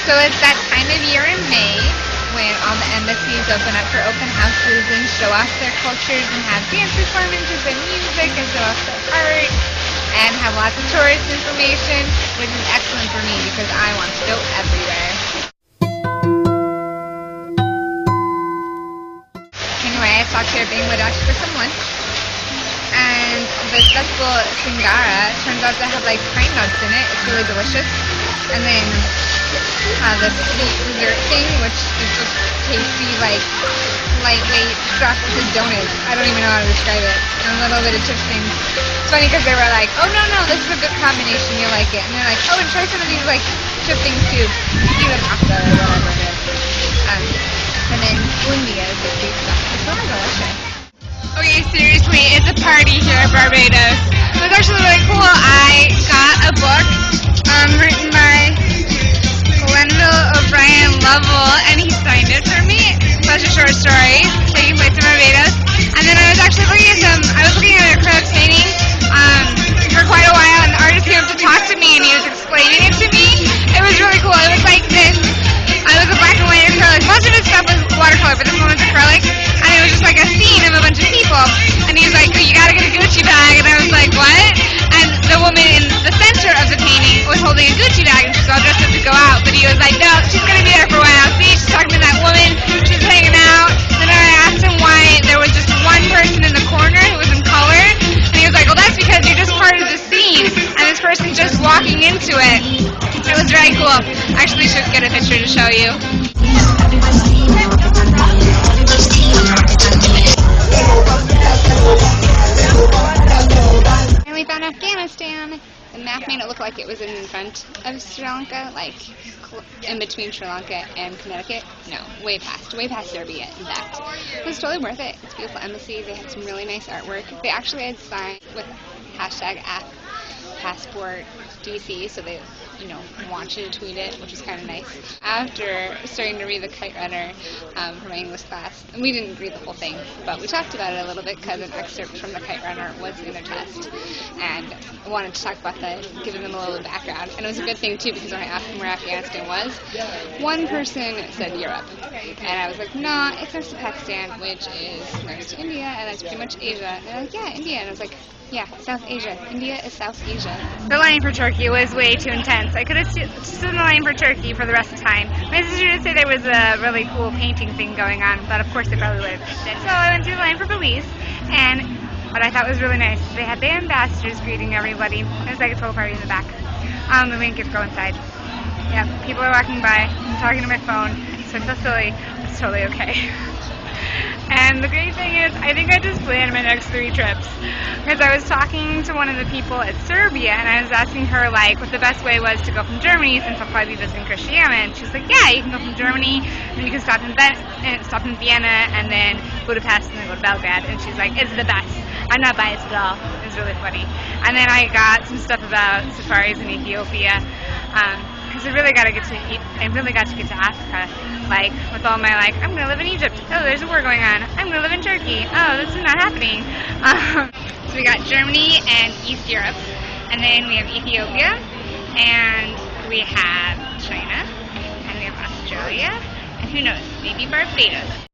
So it's that time of year in May when all the embassies open up for open houses and show off their cultures and have dance performances and music and show off their art and have lots of tourist information, which is excellent for me because I want to go everywhere. Anyway, I stopped here at Bangladesh for some lunch, and this festival Singara turns out to have like pine nuts in it. It's really delicious. And then this sweet dessert thing, which is just tasty, like lightweight stuff with donuts. I don't even know how to describe it. And a little bit of chips things. It's funny because they were like, oh no, this is a good combination, you'll like it. And they're like, oh, and try some of these like chip things too. Either pasta or whatever it is. And then India is the sweet stuff. It's really delicious. Okay, seriously, it's a party here at Barbados. It was actually really cool. I got a book written by Glenville O'Brien Lovell, and he signed it for me. Such a short story taking place in Barbados. And then I was actually looking at an acrylic painting for quite a while, and the artist came up to talk to me, and he was explaining it to me. It was really cool. It was like this. It was a black and white acrylic. Most of his stuff was watercolor, but this one was acrylic. And it was just like a scene of a bunch of people. And he was like, oh, you gotta get a Gucci bag. And I was like, what? And the woman in the center of the painting was holding a Gucci bag, and she was all dressed up to go out. But he was like, no, she's gonna be there for a while. See, she's talking to that woman. She's hanging out. Then I asked him why there was just one person in the corner who was in color. And he was like, well, that's because you're just part of the scene. And this person's just walking into it. It was very cool. I actually should get a picture to show you. And we found Afghanistan. The map made it look like it was in front of Sri Lanka, like in between Sri Lanka and Connecticut. No, way past Serbia, in fact. It was totally worth it. It's a beautiful embassy. They had some really nice artwork. They actually had signs with hashtag #passport DC, so they, want you to tweet it, which is kind of nice. After starting to read The Kite Runner for my English class, and we didn't read the whole thing, but we talked about it a little bit because an excerpt from The Kite Runner was in their test, and I wanted to talk about that, giving them a little background. And it was a good thing too, because when I asked them where Afghanistan was, one person said Europe, and I was like, no, it's next to Pakistan, which is next to India, and that's pretty much Asia. And they're like, yeah, India, and I was like, yeah, South Asia. India is South Asia. The line for Turkey was way too intense. I could have stood in the line for Turkey for the rest of the time. My sister did say there was a really cool painting thing going on, but of course they probably would have missed it. So I went through the line for Belize, and what I thought was really nice, they had the ambassadors greeting everybody. It was like a total party in the back. We didn't get to go inside. Yeah, people are walking by. I'm talking to my phone, so I feel silly. It's totally okay. And the great thing is, I think I just planned my next 3 trips. Because I was talking to one of the people at Serbia, and I was asking her, like, what the best way was to go from Germany, since I'll probably be visiting Christiana. And she's like, yeah, you can go from Germany, and you can stop in Vienna, and then Budapest, and then go to Belgrade. And she's like, it's the best. I'm not biased at all. It was really funny. And then I got some stuff about safaris in Ethiopia. Because I really got to get to Africa, like, with all my, like, I'm going to live in Egypt. Oh, there's a war going on. I'm going to live in Turkey. Oh, this is not happening. So we got Germany and East Europe, and then we have Ethiopia, and we have China, and we have Australia, and who knows, maybe Barbados.